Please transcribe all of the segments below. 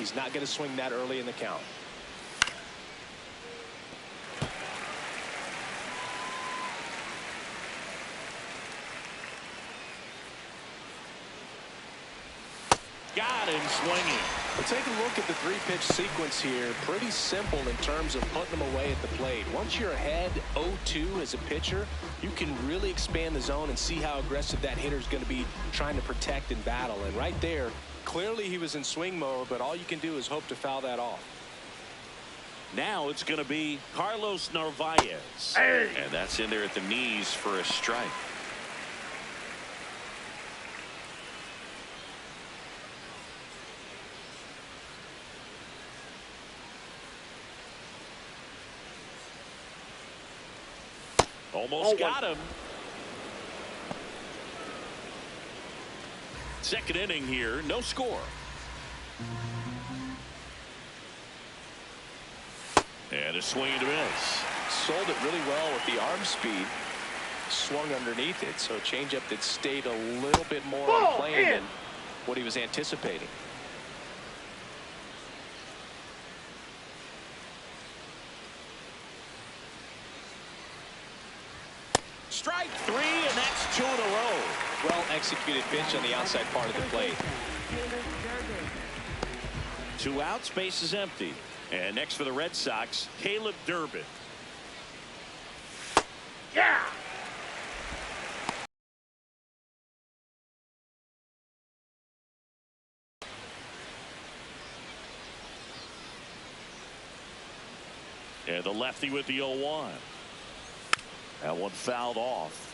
He's not going to swing that early in the count. Got him swinging. But take a look at the three-pitch sequence here. Pretty simple in terms of putting them away at the plate. Once you're ahead 0-2 as a pitcher, you can really expand the zone and see how aggressive that hitter is going to be trying to protect and battle. And right there, clearly he was in swing mode, but all you can do is hope to foul that off. Now it's going to be Carlos Narvaez. Hey. And that's in there at the knees for a strike. Almost got him. Second inning here, no score. And a swing and a miss. Sold it really well with the arm speed. Swung underneath it, so a changeup that stayed a little bit more on plane than what he was anticipating. Strike three, and that's 2 in a row. Well executed pitch on the outside part of the plate. 2 outs, base is empty. And next for the Red Sox, Caleb Durbin. Yeah. And the lefty with the 0-1. That one fouled off.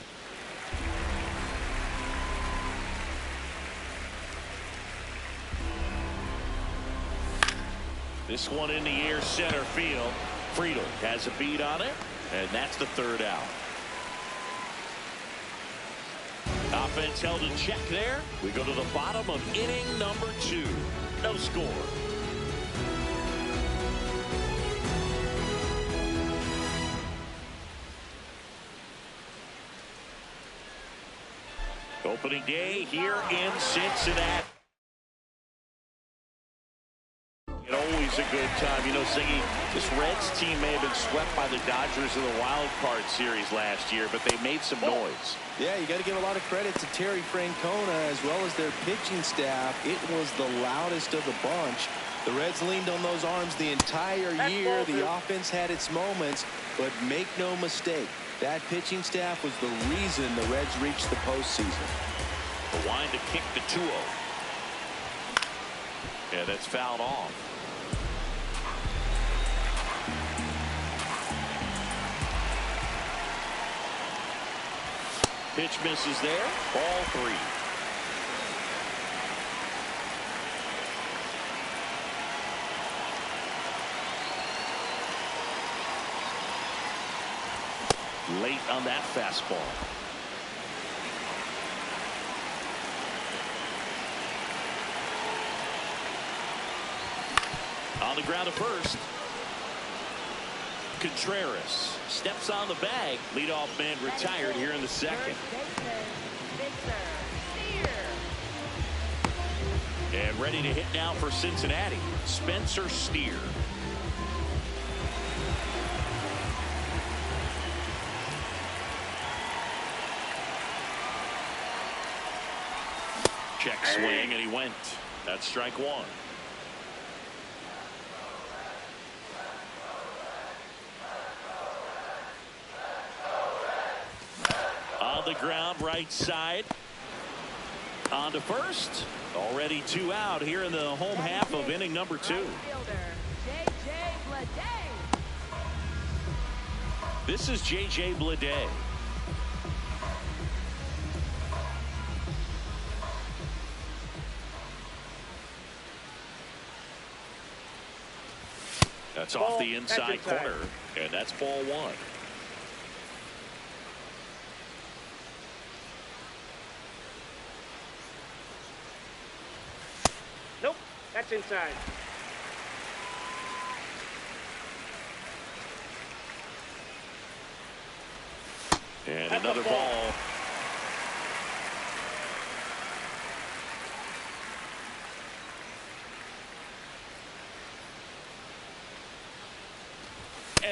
This one in the air, center field. Friedel has a beat on it, and that's the 3rd out. Offense held in check there. We go to the bottom of inning number 2. No score. Opening day here in Cincinnati. Always a good time. You know, Siggy, this Reds team may have been swept by the Dodgers in the wild card series last year, but they made some noise. Yeah, you got to give a lot of credit to Terry Francona as well as their pitching staff. It was the loudest of the bunch. The Reds leaned on those arms the entire year. The offense had its moments, but make no mistake, that pitching staff was the reason the Reds reached the postseason. The wind to kick the 2-0. Yeah, that's fouled off. Pitch misses there. Ball 3. Late on that fastball. On the ground to first. Contreras steps on the bag. Leadoff man retired here in the 2nd. And ready to hit now for Cincinnati, Spencer Steer. Check swing, and he went. That's strike 1. On the ground, right side. On to first. Already 2 out here in the home half of inning number 2. This is J.J. Bleday. That's off the inside corner, and that's ball 1. Nope, that's inside. And another ball.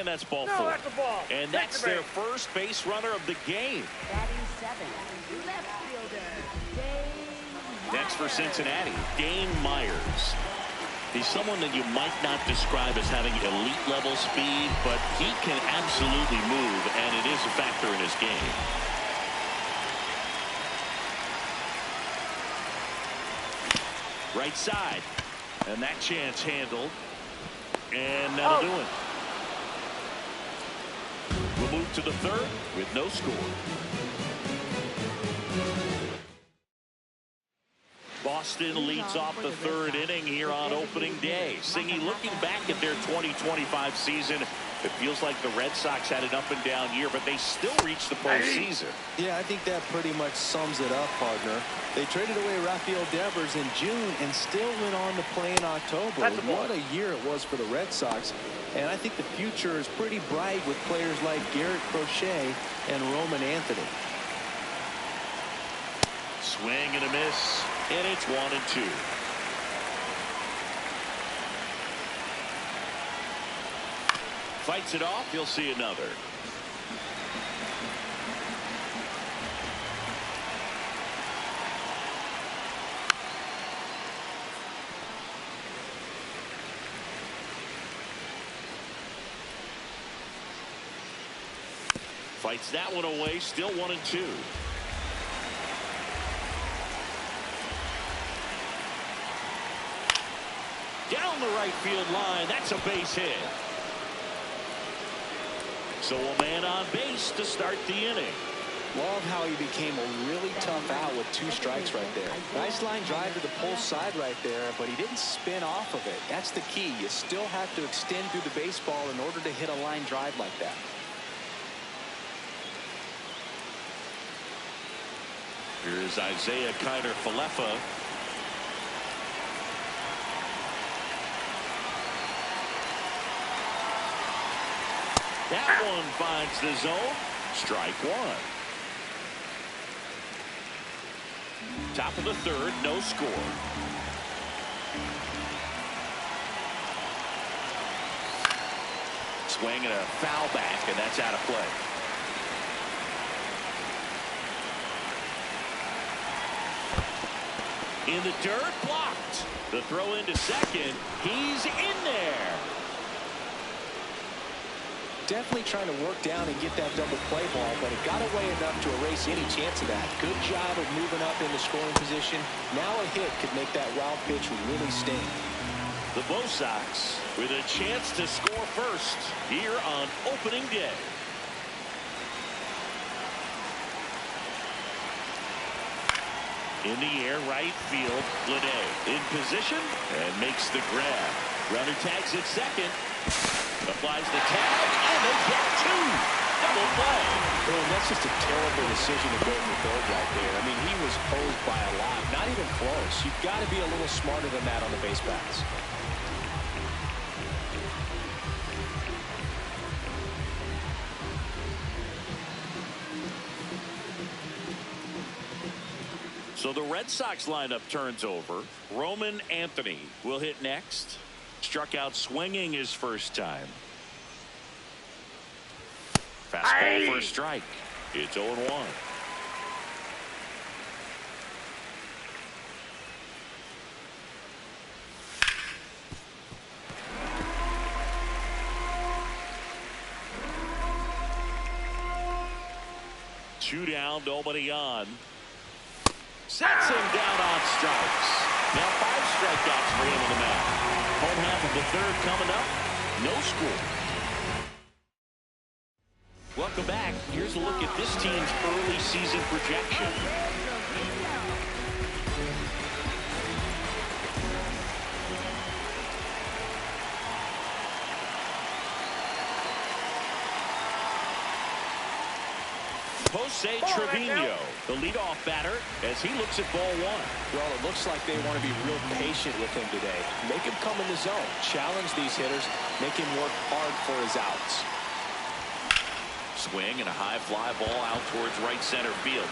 And that's ball No, 4. that's a ball. And that's their first base runner of the game. Batting 7, left fielder, Dane Next for Myers. Cincinnati, Dane Myers. He's someone that you might not describe as having elite level speed, but he can absolutely move, and it is a factor in his game. Right side, and that chance handled, and that'll do it. We'll move to the third with no score. Boston leads off the third inning here on opening day. Singy, looking back at their 2025 season, it feels like the Red Sox had an up and down year, but they still reached the postseason. Yeah, I think that pretty much sums it up, partner. They traded away Rafael Devers in June and still went on to play in October. What a year it was for the Red Sox. And I think the future is pretty bright with players like Garrett Crochet and Roman Anthony. Swing and a miss, and it's 1-2. Fights it off. You'll see another. Fights that one away. Still 1-2. Down the right field line. That's a base hit. So a man on base to start the inning. Love how he became a really tough out with 2 strikes right there. Nice line drive to the pull side right there, but he didn't spin off of it. That's the key. You still have to extend through the baseball in order to hit a line drive like that. Here's Isaiah Kiner-Falefa. That one finds the zone. Strike 1. Top of the third, no score. Swing and a foul back, and that's out of play. In the dirt, blocked. The throw into second. He's in there. Definitely trying to work down and get that double play ball, but it got away enough to erase any chance of that. Good job of moving up into scoring position. Now a hit could make that wild pitch really sting. The Bo Sox with a chance to score first here on opening day. In the air, right field, Liddey in position and makes the grab. Runner tags at second. Applies the tag, and they get 2. Double play. Boom, that's just a terrible decision to go for third right there. I mean, he was posed by a lot. Not even close. You've got to be a little smarter than that on the base paths. So the Red Sox lineup turns over. Roman Anthony will hit next. Struck out swinging his first time. Fastball for a strike. It's 0-1. Two down, nobody on. Sets him down on strikes. Now 5 strikeouts for him on the mound. Home half of the third coming up. No score. Welcome back. Here's a look at this team's early season projection. Jose Trevino, the leadoff batter, as he looks at ball 1. Well, it looks like they want to be real patient with him today. Make him come in the zone. Challenge these hitters. Make him work hard for his outs. Swing and a high fly ball out towards right center field.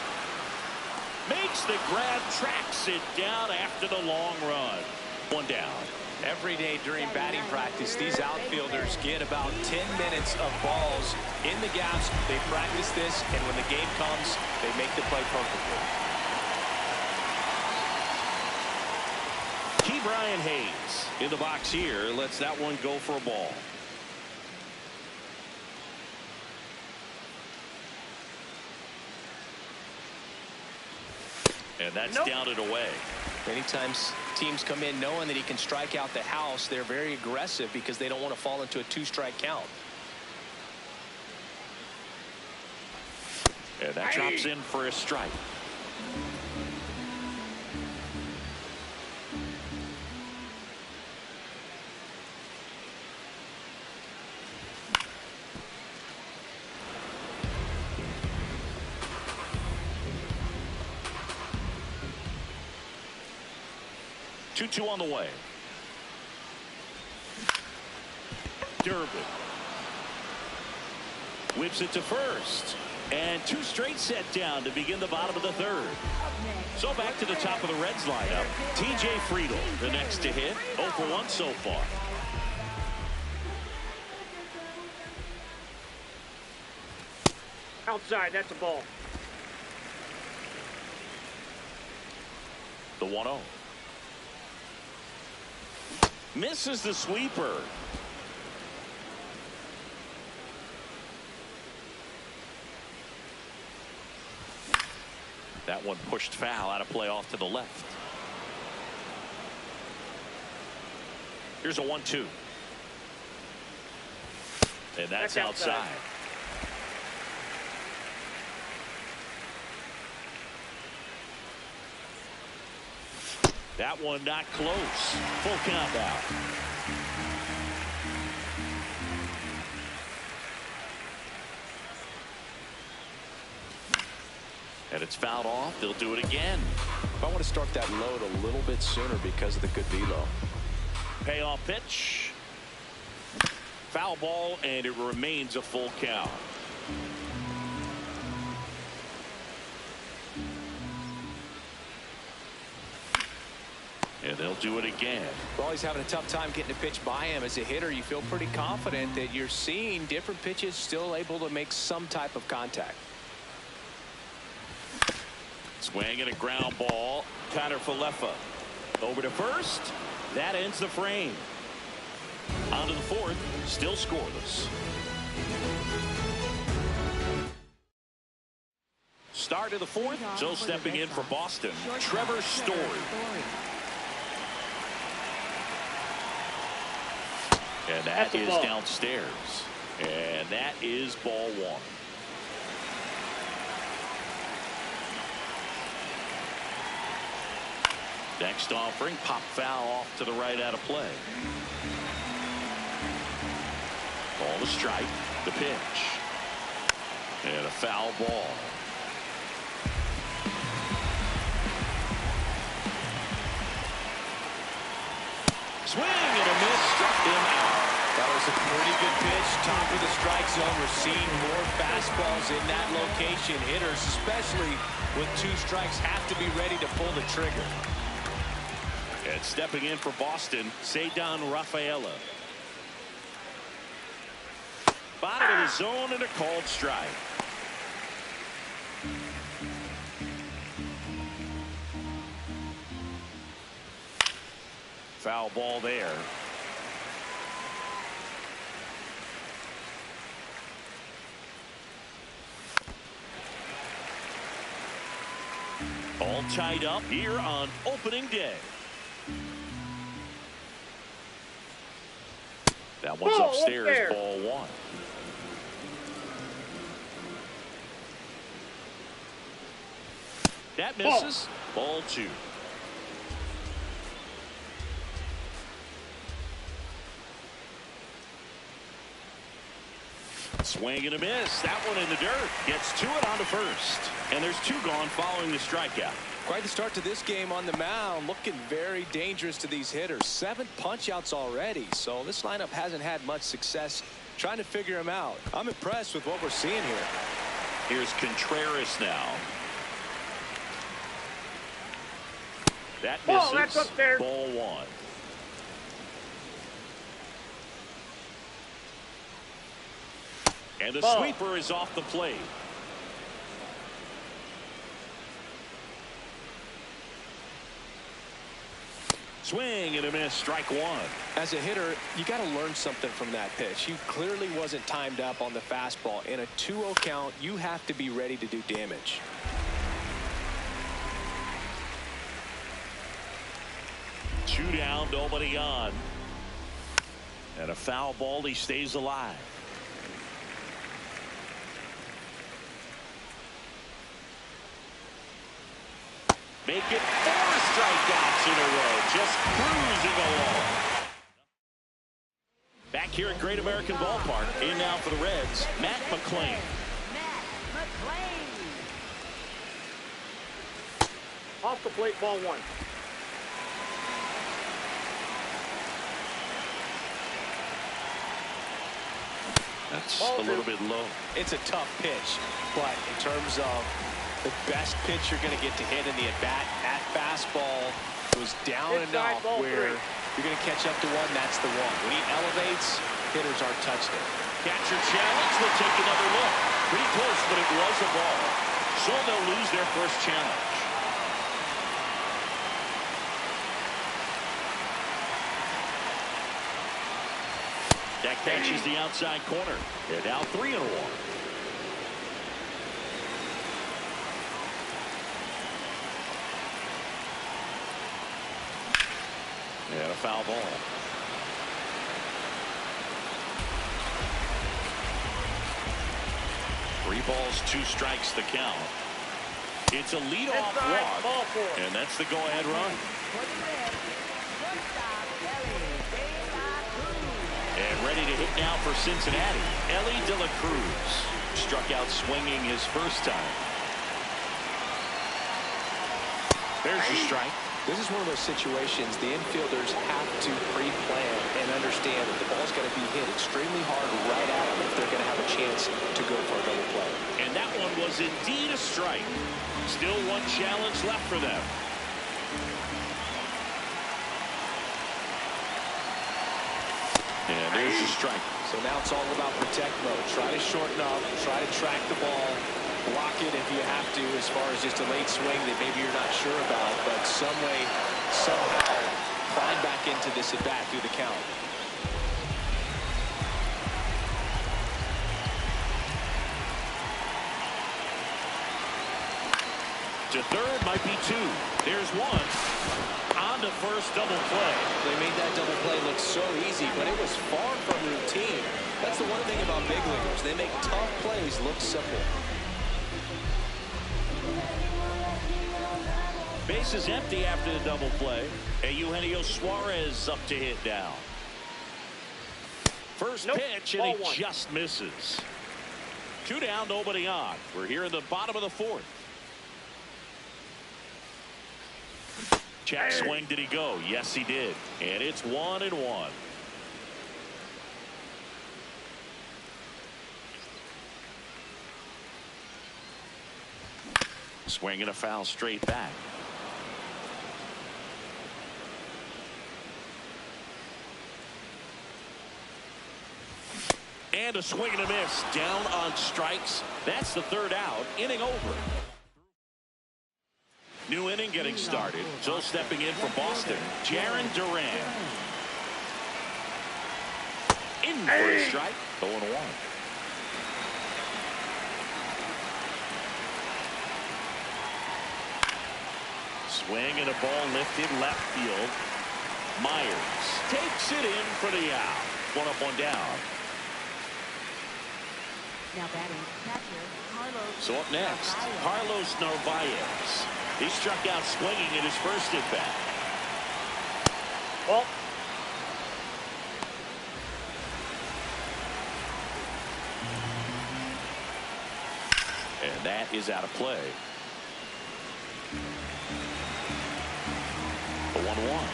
Makes the grab, tracks it down after the long run. 1 down. Every day during batting practice, these outfielders get about 10 minutes of balls in the gaps. They practice this, and when the game comes, they make the play perfectly. Key Brian Hayes in the box here. Lets that one go for a ball. And that's down and away. Many times teams come in knowing that he can strike out the house. They're very aggressive because they don't want to fall into a 2-strike count. And that drops in for a strike. Two on the way. Durbin whips it to first, and 2 straight set down to begin the bottom of the 3rd. So back to the top of the Reds lineup. TJ Friedl, the next to hit. 0 for 1 so far. Outside, that's a ball. The 1-0. Misses the sweeper. That one pushed foul, out of play off to the left. Here's a 1-2. And that's outside. That one not close. Full count out. And it's fouled off. They'll do it again. I want to start that load a little bit sooner because of the good velo. Payoff pitch. Foul ball, and it remains a full count. And they'll do it again. Well, he's having a tough time getting a pitch by him. As a hitter, you feel pretty confident that you're seeing different pitches still able to make some type of contact. Swing and a ground ball. Tyler Falefa over to first. That ends the frame. On to the 4th. Still scoreless. Start of the 4th. So stepping in for Boston, Trevor Story. And that is downstairs. And that is ball 1. Next offering, pop foul off to the right, out of play. Ball to strike, the pitch. And a foul ball. Swing and a miss, struck him out. That was a pretty good pitch. Top of the strike zone. We're seeing more fastballs in that location. Hitters, especially with 2 strikes, have to be ready to pull the trigger. And stepping in for Boston, Ceddanne Rafaela. Bottom of the zone and a called strike. Foul ball there. All tied up here on opening day. That one's upstairs, ball 1. That misses, ball 2. Swing and a miss. That one in the dirt. Gets to it on to first. And there's 2 gone following the strikeout. Quite the start to this game on the mound. Looking very dangerous to these hitters. 7 punch-outs already. So this lineup hasn't had much success trying to figure him out. I'm impressed with what we're seeing here. Here's Contreras now. That misses. That's up there. Ball 1. And the Ball. sweeper is off the plate. Swing and a miss, strike one. As a hitter, you got to learn something from that pitch. He clearly wasn't timed up on the fastball. In a 2-0 count, you have to be ready to do damage. Two down, nobody on. And a foul ball, he stays alive. Make it 4 strikeouts in a row, just cruising along. Back here at Great American Ballpark, in now for the Reds, Matt McClain. Matt McClain. Off the plate, ball 1. That's Ball a little 2. bit low. It's a tough pitch, but in terms of the best pitch you're going to get to hit in the at-bat, that fastball goes down Inside, enough ball where 3. you're going to catch up to one, that's the one. When he elevates, hitters aren't touching it. Catcher challenge, will take another look. Pretty close, but it was a ball. So they'll lose their first challenge. That catches the outside corner. They're now 3-1. And a foul ball. Three balls, 2 strikes the count. It's a leadoff Inside, ball walk, 4. and that's the go-ahead run. For the Reds, shortstop Ellie De La Cruz. And ready to hit now for Cincinnati, Ellie De La Cruz. Struck out swinging his first time. There's your strike. This is one of those situations the infielders have to pre-plan and understand that the ball's got to be hit extremely hard right at them if they're going to have a chance to go for a double play. And that one was indeed a strike. Still one challenge left for them. And there's your strike. So now it's all about protect mode. Try to shorten up, try to track the ball, block it if you have to as far as just a late swing that maybe you're not sure about, but some way, somehow, climb back into this at bat through the count. To third might be 2. There's 1. On to first, double play. They made that double play look so easy, but it was far from routine. That's the one thing about big leaguers. They make tough plays look simple. Base is empty after the double play. Eugenio Suarez up to hit down. First pitch, and Ball he 1. just misses. 2 down, nobody on. We're here in the bottom of the 4th. Check swing, did he go? Yes, he did. And it's 1-1. Swing and a foul straight back. And a swing and a miss. Down on strikes. That's the 3rd out. Inning over. New inning getting started. So stepping in for Boston, Jarren Duran. In for a strike. 0-1. Swing and a ball lifted left field. Myers takes it in for the out. 1 up, 1 down. Now batting catcher Carlos. So up next, Carlos Narvaez. He struck out swinging in his first at bat. Ball. And that is out of play. The 1-1.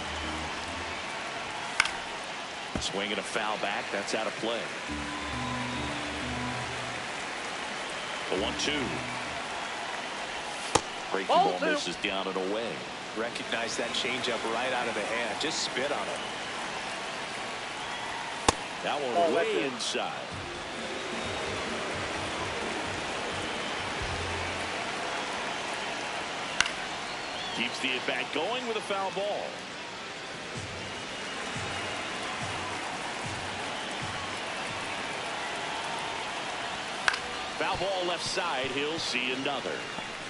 Swing and a foul back. That's out of play. The 1-2. Breaking ball misses down and away. Recognize that changeup right out of the hand. Just spit on it. That one way inside. Keeps the at-bat going with a foul ball. Foul ball left side. He'll see another.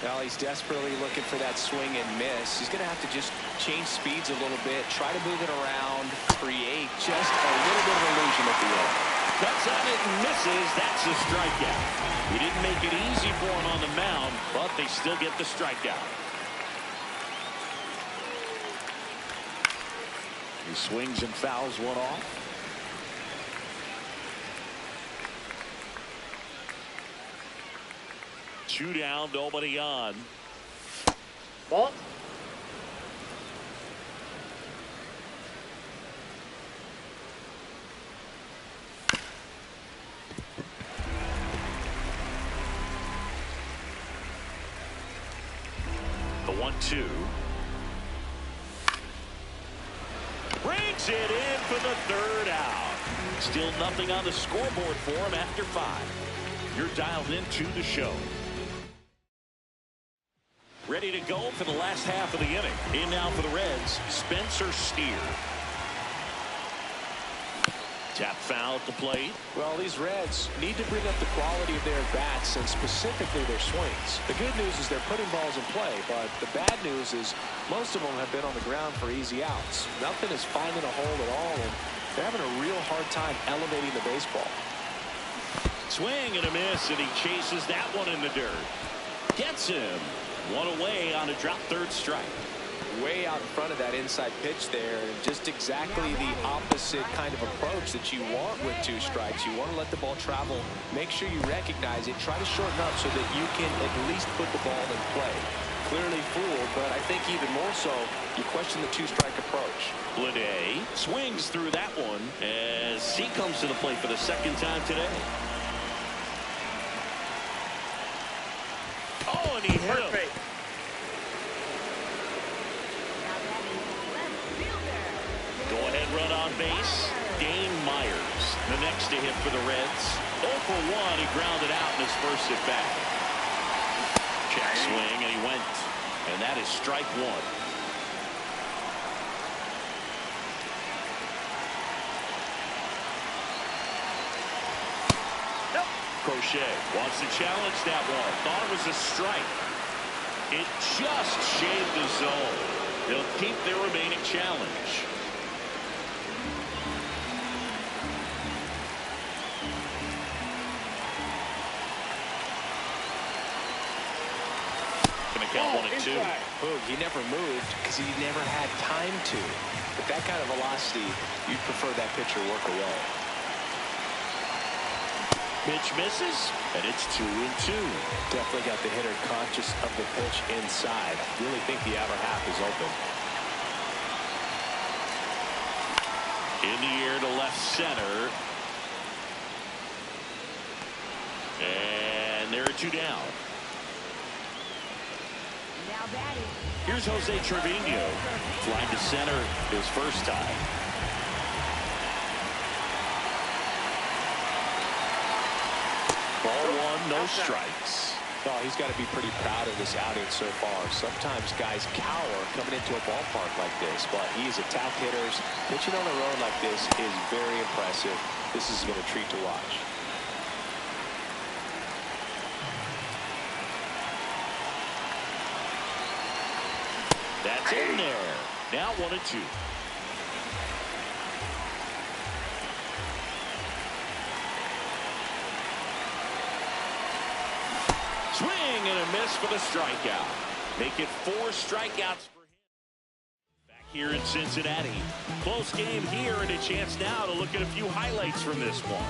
Well, he's desperately looking for that swing and miss. He's going to have to just change speeds a little bit, try to move it around, create just a little bit of illusion at the end. Cuts on it and misses. That's a strikeout. He didn't make it easy for him on the mound, but they still get the strikeout. He swings and fouls one off. Two down, nobody on. Ball. The 1-2. Brings it in for the third out. Still nothing on the scoreboard for him after 5. You're dialed into the show. Ready to go for the last half of the inning. In now for the Reds, Spencer Steer. Tap foul at the plate. Well, these Reds need to bring up the quality of their bats and specifically their swings. The good news is they're putting balls in play, but the bad news is most of them have been on the ground for easy outs. Nothing is finding a hole at all, and they're having a real hard time elevating the baseball. Swing and a miss, and he chases that one in the dirt. Gets him. One away on a drop third strike. Way out in front of that inside pitch there, and just exactly the opposite kind of approach that you want with 2 strikes. You want to let the ball travel, make sure you recognize it, try to shorten up so that you can at least put the ball in play. Clearly fooled, but I think even more so, you question the 2-strike approach. SoIcyDae swings through that one as he comes to the plate for the second time today. Oh, and he hit him. Go-ahead run on base. Dane Myers, the next to hit for the Reds. 0 for 1. He grounded out in his first at bat. Check swing, and he went. And that is strike 1. Crochet wants to challenge that one. Thought it was a strike. It just shaved the zone. They'll keep their remaining challenge. Gonna count 1 and 2. Boog, he never moved because he never had time to. With that kind of velocity, you'd prefer that pitcher work away. Pitch misses, and it's 2 and 2. Definitely got the hitter conscious of the pitch inside. Really think the outer half is open. In the air to left center. And there are 2 down. Now batting. Here's Jose Trevino. Flying to center his first time. Ball 1, no strikes. Well, he's got to be pretty proud of this outing so far. Sometimes guys cower coming into a ballpark like this, but he's attacked hitters. Pitching on the road like this is very impressive. This is going to treat to watch. That's in there. Now 1 and 2. Swing and a miss for the strikeout. Make it 4 strikeouts for him. Back here in Cincinnati. Close game here and a chance now to look at a few highlights from this one.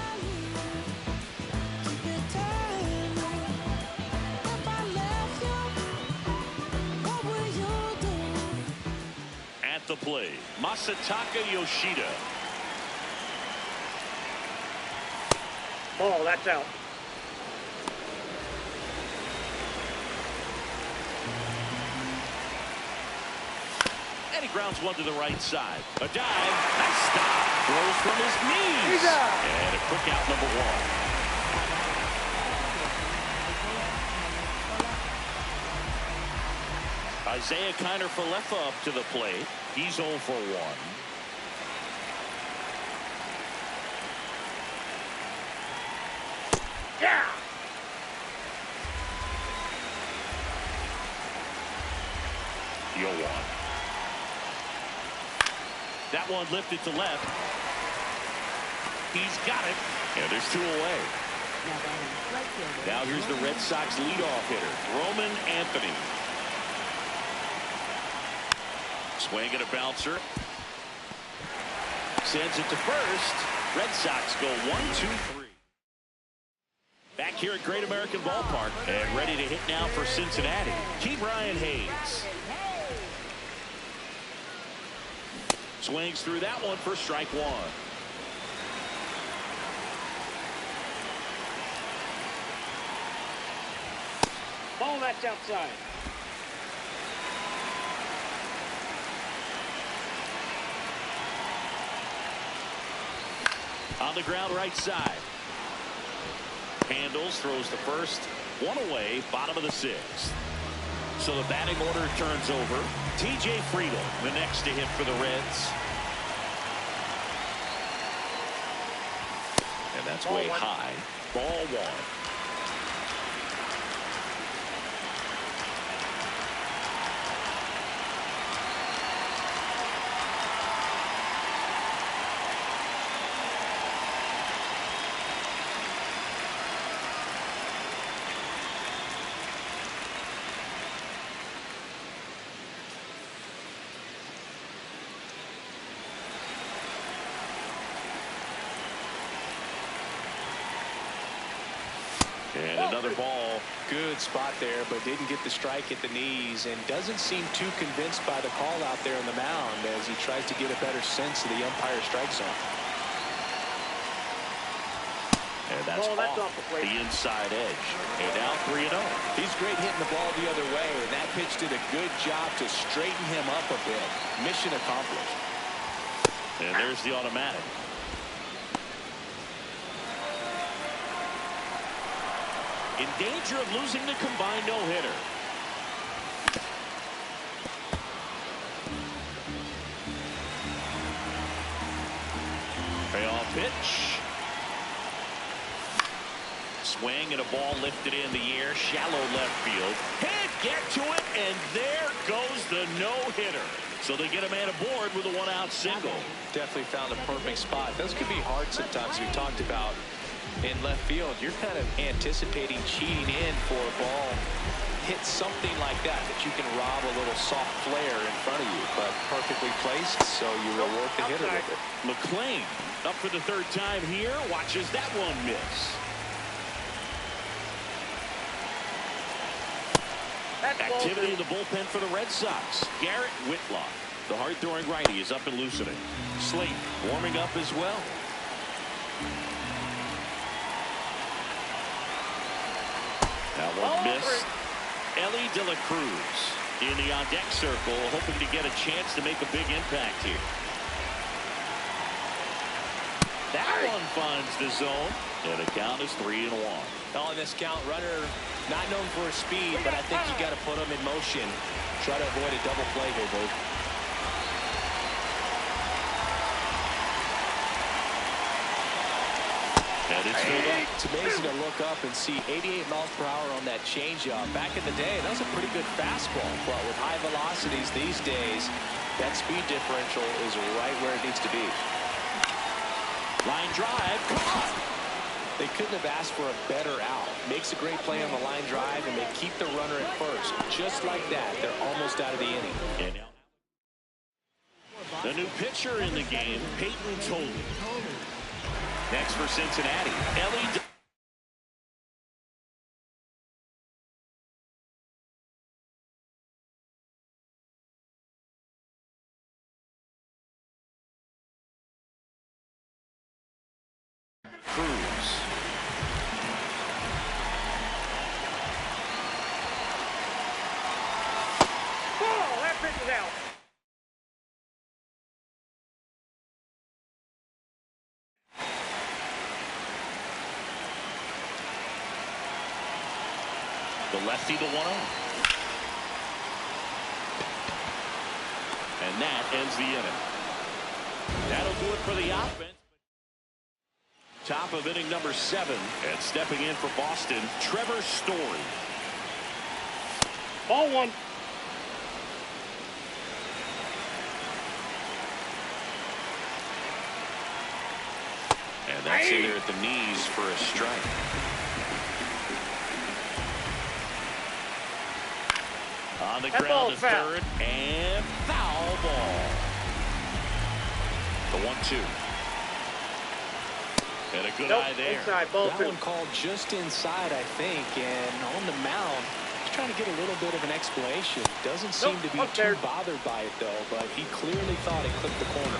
At the plate, Masataka Yoshida. Ball, that's out. And he grounds one to the right side. A dive. Nice stop. Throws from his knees. And a quick out, number 1. A Isaiah Kiner-Falefa up to the plate. He's 0 for 1. Yeah. 0-1. That one lifted to left. He's got it. And there's 2 away. Now here's the Red Sox leadoff hitter, Roman Anthony. Swing and a bouncer. Sends it to first. Red Sox go 1-2-3. Back here at Great American Ballpark and ready to hit now for Cincinnati. Brian Hayes. Swings through that one for strike 1. Ball, that's outside. On the ground right side. Handles, throws to first. 1 away, bottom of the 6th. So the batting order turns over. TJ Friedel, the next to hit for the Reds. And that's way high. Ball 1. And another ball. Good spot there, but didn't get the strike at the knees and doesn't seem too convinced by the call out there on the mound as he tries to get a better sense of the umpire strike zone. And that's off the inside edge. And now 3-0. He's great hitting the ball the other way, and that pitch did a good job to straighten him up a bit. Mission accomplished. And there's the automatic. In danger of losing the combined no-hitter. Payoff pitch. Swing and a ball lifted in the air. Shallow left field. Can't get to it, and there goes the no-hitter. So they get a man aboard with a 1-out single. Definitely found a perfect spot. Those could be hard sometimes. We talked about in left field, you're kind of anticipating cheating in for a ball. Hit something like that you can rob a little soft flare in front of you, but perfectly placed, so you reward the hitter with it. McClain up for the 3rd time here. Watches that one miss. Activity in the bullpen for the Red Sox. Garrett Whitlock, the hard-throwing righty, is up and loosening. Slate warming up as well. That one missed. Ellie De La Cruz in the on-deck circle, hoping to get a chance to make a big impact here. That one finds the zone, and the count is 3-1. On this count, runner not known for his speed, but I think you got to put him in motion. Try to avoid a double play here, Dave. And it's filled up. It's amazing to look up and see 88 miles per hour on that changeup. Back in the day, that was a pretty good fastball, but with high velocities these days, that speed differential is right where it needs to be. Line drive, caught. They couldn't have asked for a better out. Makes a great play on the line drive, and they keep the runner at first. Just like that, they're almost out of the inning. And now the new pitcher in the game, Peyton Toley. Next for Cincinnati, Ellie. Cruz. Oh, that pitch is out. The lefty, the 1-0. And that ends the inning. That'll do it for the offense. Top of inning number 7. And stepping in for Boston, Trevor Story. Ball 1. And that's in there at the knees for a strike. On the ground to third, and foul ball. The 1-2. And a good eye there. Inside, ball that 2. one called just inside, I think, and on the mound, he's trying to get a little bit of an explanation. Doesn't seem to be too bothered by it, though, but he clearly thought it clipped the corner.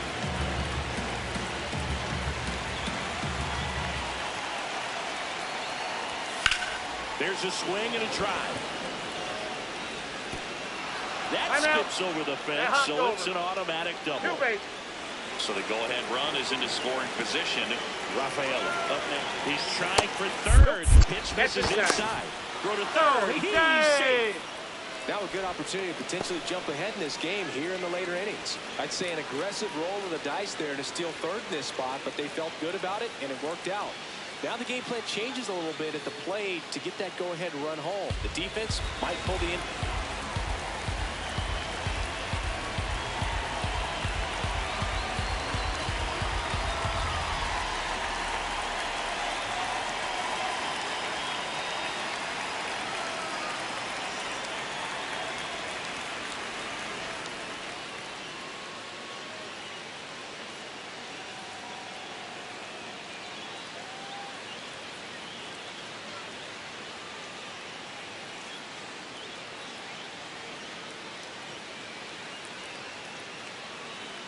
There's a swing and a drive. That skips over the fence, so it's an automatic double. So the go-ahead run is into scoring position. Rafaela up next. He's trying for third. Pitch misses inside. Throw to third. He's safe. Now a good opportunity to potentially jump ahead in this game here in the later innings. I'd say an aggressive roll of the dice there to steal third in this spot, but they felt good about it, and it worked out. Now the game plan changes a little bit at the plate to get that go-ahead run home. The defense might pull the in.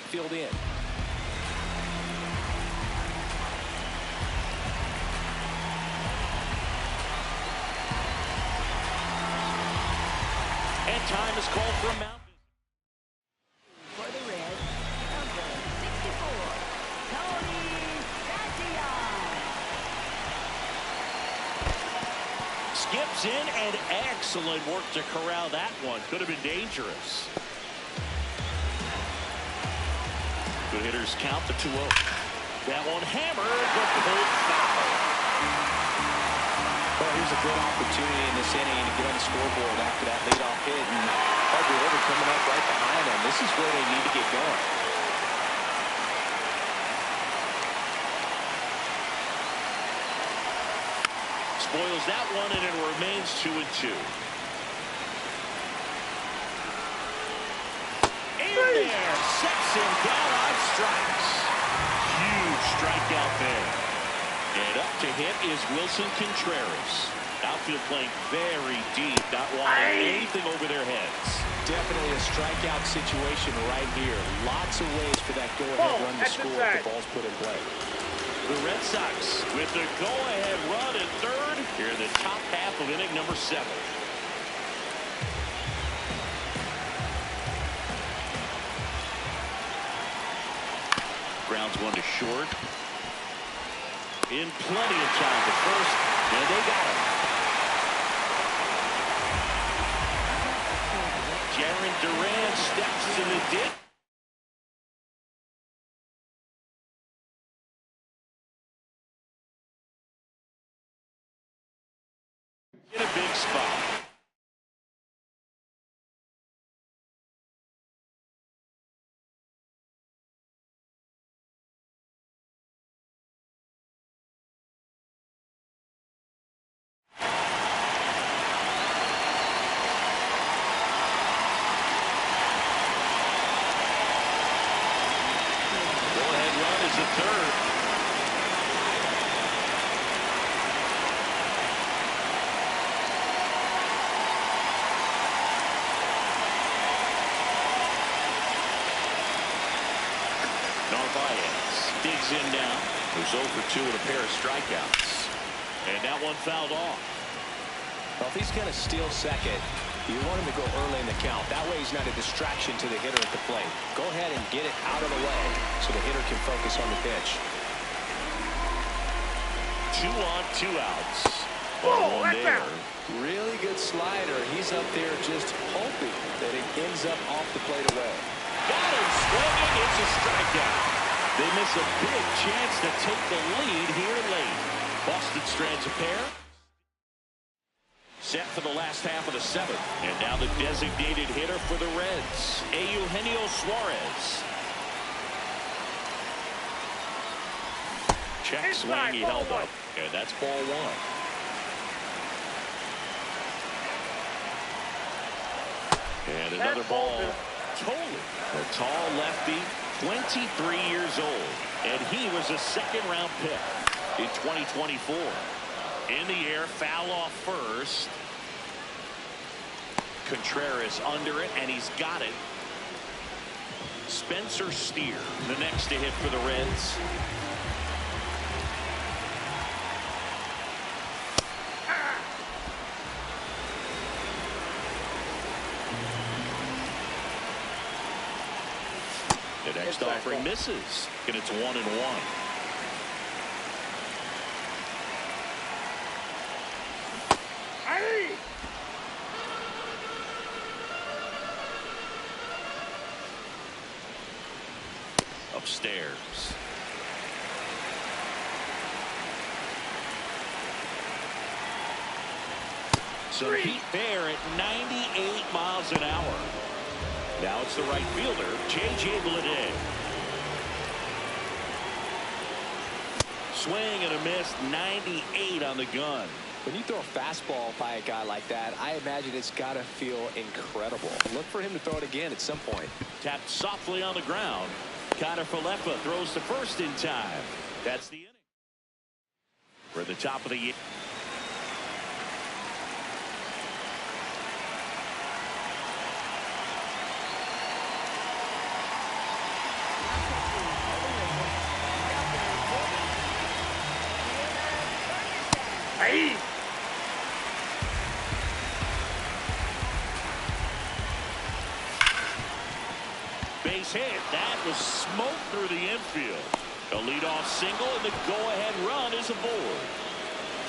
Field in. And time is called for a mound. For the Reds, number 64, SoIcyDae. Skips in, and excellent work to corral that one. Could have been dangerous. Good hitters count the 2-0. That one hammered, but pulled foul. Well, here's a good opportunity in this inning to get on the scoreboard after that leadoff hit, and every hitter coming up right behind them. This is where they need to get going. Spoils that one, and it remains 2-2. There, sets him down on strikes. Huge strikeout there. And up to hit is Wilson Contreras. Outfield playing very deep, not wanting anything over their heads. Definitely a strikeout situation right here. Lots of ways for that go-ahead run to score if the ball's put in play. The Red Sox with the go-ahead run at third here in the top half of inning number 7. Grounds one to short. In plenty of time to first, and they got him. Jaron Duran steps in the ditch. In a big spot. Digs in now. Who's 0 for 2 with a pair of strikeouts. And that one fouled off. Well, if he's going to steal second, you want him to go early in the count. That way he's not a distraction to the hitter at the plate. Go ahead and get it out of the way so the hitter can focus on the pitch. 2 on, 2 outs. Oh, one there. Really good slider. He's up there just hoping that it ends up off the plate away. got him swinging. It's a strikeout. They miss a big chance to take the lead here late. Boston strands a pair. Set for the last half of the seventh. And now the designated hitter for the Reds, Eugenio Suarez. Check swing, he held up. And that's ball one. And another ball. Totally. A tall lefty, 23 years old. And he was a second-round pick in 2024. In the air, foul off first. Contreras under it, and he's got it. Spencer Steer, the next to hit for the Reds. The next offering misses, and it's 1-1. Upstairs. Some heat there at 98 miles an hour. Now it's the right fielder, J.J. Bleday. Swing and a miss, 98 on the gun. When you throw a fastball by a guy like that, I imagine it's got to feel incredible. Look for him to throw it again at some point. Tapped softly on the ground. Connor Falefa throws to first in time. That's the inning. For the top of the year. Hey! Base hit. That was smoke through the infield. A leadoff single, and the go-ahead run is aboard.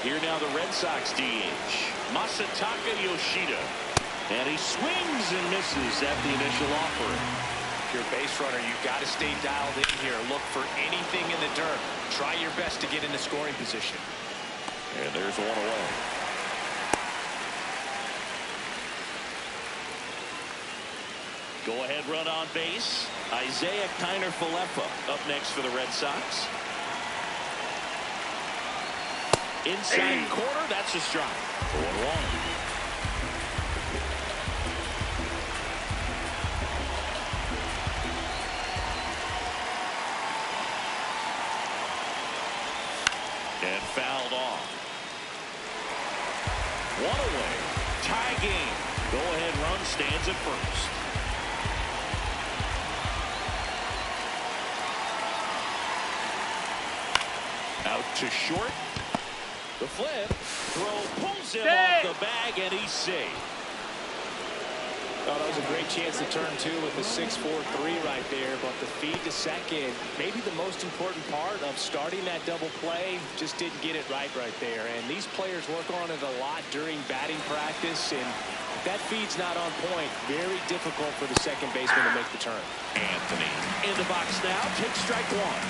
Here now the Red Sox DH, Masataka Yoshida. And he swings and misses at the initial offering. If you're a base runner, you've got to stay dialed in here. Look for anything in the dirt. Try your best to get into scoring position. And there's one away. Go-ahead run on base. Isaiah Kiner Falefa up next for the Red Sox. Inside corner, that's a strike. 1-1. And fouled off. One away. Tie game. Go-ahead run stands at first. Out to short. The flip. Throw pulls him off the bag, and he's safe. Oh, that was a great chance to turn two with the 6-4-3 right there, but the feed to second, maybe the most important part of starting that double play, just didn't get it right there. And these players work on it a lot during batting practice, and if that feed's not on point, very difficult for the second baseman to make the turn. Anthony in the box now, takes strike one.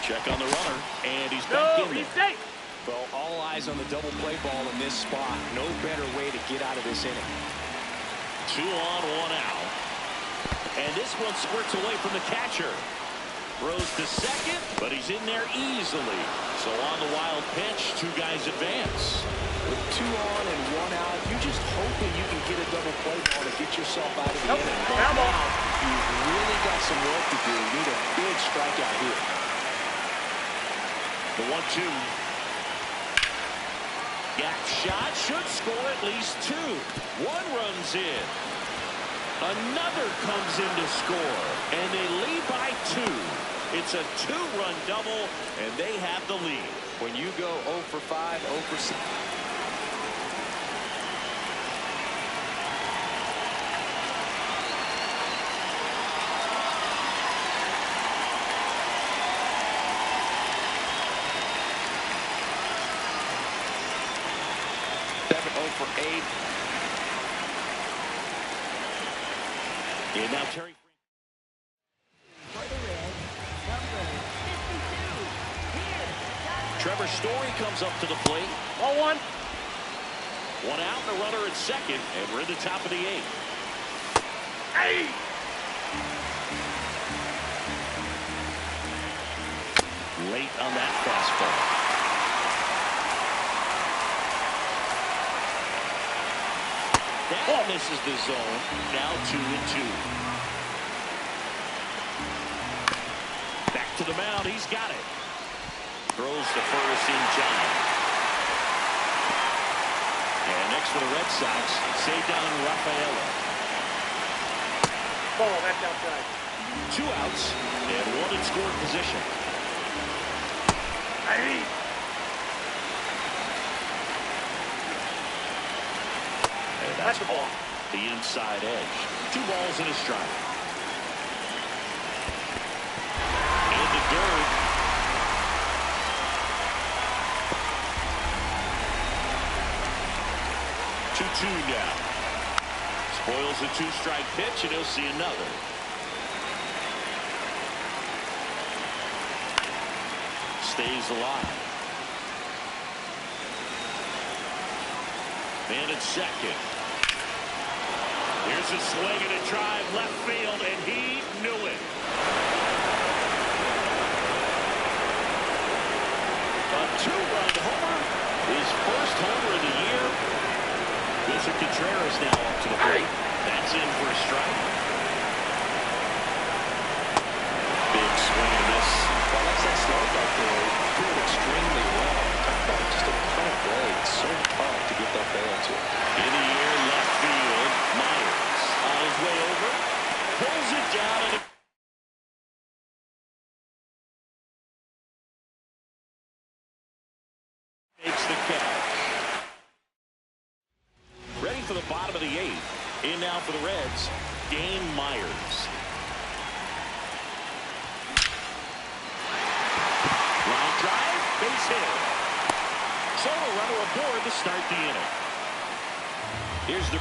Check on the runner, and he's back in there. He's safe. Well, all eyes on the double play ball in this spot. No better way to get out of this inning. 2 on, 1 out. And this one squirts away from the catcher. Throws to second, but he's in there easily. So on the wild pitch, 2 guys advance. With 2 on and 1 out, you're just hoping you can get a double play ball to get yourself out of the inning. But now, you've really got some work to do. You need a big strikeout here. The 1-2. Gap shot should score at least 2. 1 runs in. Another comes in to score, and they lead by 2. It's a 2-run double, and they have the lead. When you go 0 for 5, 0 for 6. For 8. And now Terry. For the Reds, number 52. Here's Johnny. Trevor Story comes up to the plate. 0-1. One out and a runner at second, and we're in the top of the 8th. Hey! Late on that fastball. That misses the zone. Now 2-2. Back to the mound. He's got it. Throws to first in time. And next for the Red Sox, Cedar Rafaela. Ball, that's outside. 2 outs and 1 in scoring position. Hey! And that's off the inside edge. 2 balls and a strike. In the dirt. 2-2 now. Spoils a 2-strike pitch, and he'll see another. Stays alive. Man at second. Here's a swing and a drive left field, and he knew it. A 2-run homer. His first homer of the year. Wilson Contreras now up to the plate. That's in for a strike. Big swing and miss. Well, that's that slide right there. Threw it extremely well. Talk about just a ton of blade. So tough to get that barrel to. In the air, left field. Myers on his way over. Pulls it down and makes the catch. Ready for the bottom of the 8th. In now for the Reds, Dane Myers. Line drive, base hit. Solo runner aboard to start the inning. Here's the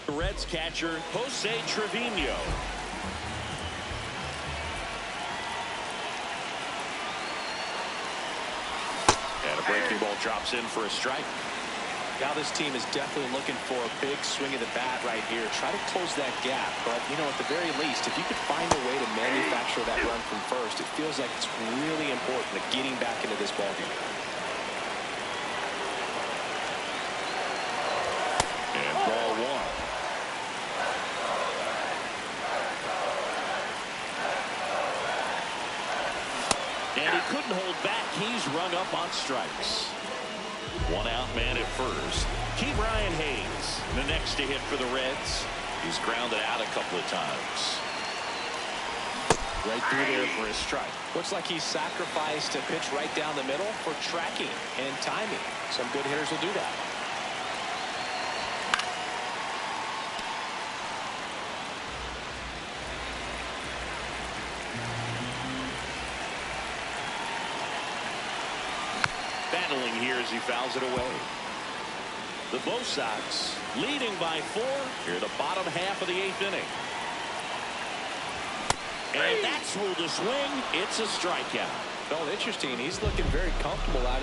Reds catcher, Jose Trevino. And a breaking ball drops in for a strike. Now this team is definitely looking for a big swing of the bat right here. Try to close that gap. But, you know, at the very least, if you could find a way to manufacture that run from first, it feels like it's really important to getting back into this ballgame. And ball 1. And he couldn't hold back. He's rung up on strikes. 1 out, man at first. Key Brian Hayes, the next to hit for the Reds. He's grounded out a couple of times. Right through there for a strike. Looks like he sacrificed a pitch right down the middle for tracking and timing. Some good hitters will do that. Battling here as he fouls it away. The Bo Sox leading by 4 here at the bottom half of the 8th inning. And that's ruled a swing. It's a strikeout. Well, interesting. He's looking very comfortable out of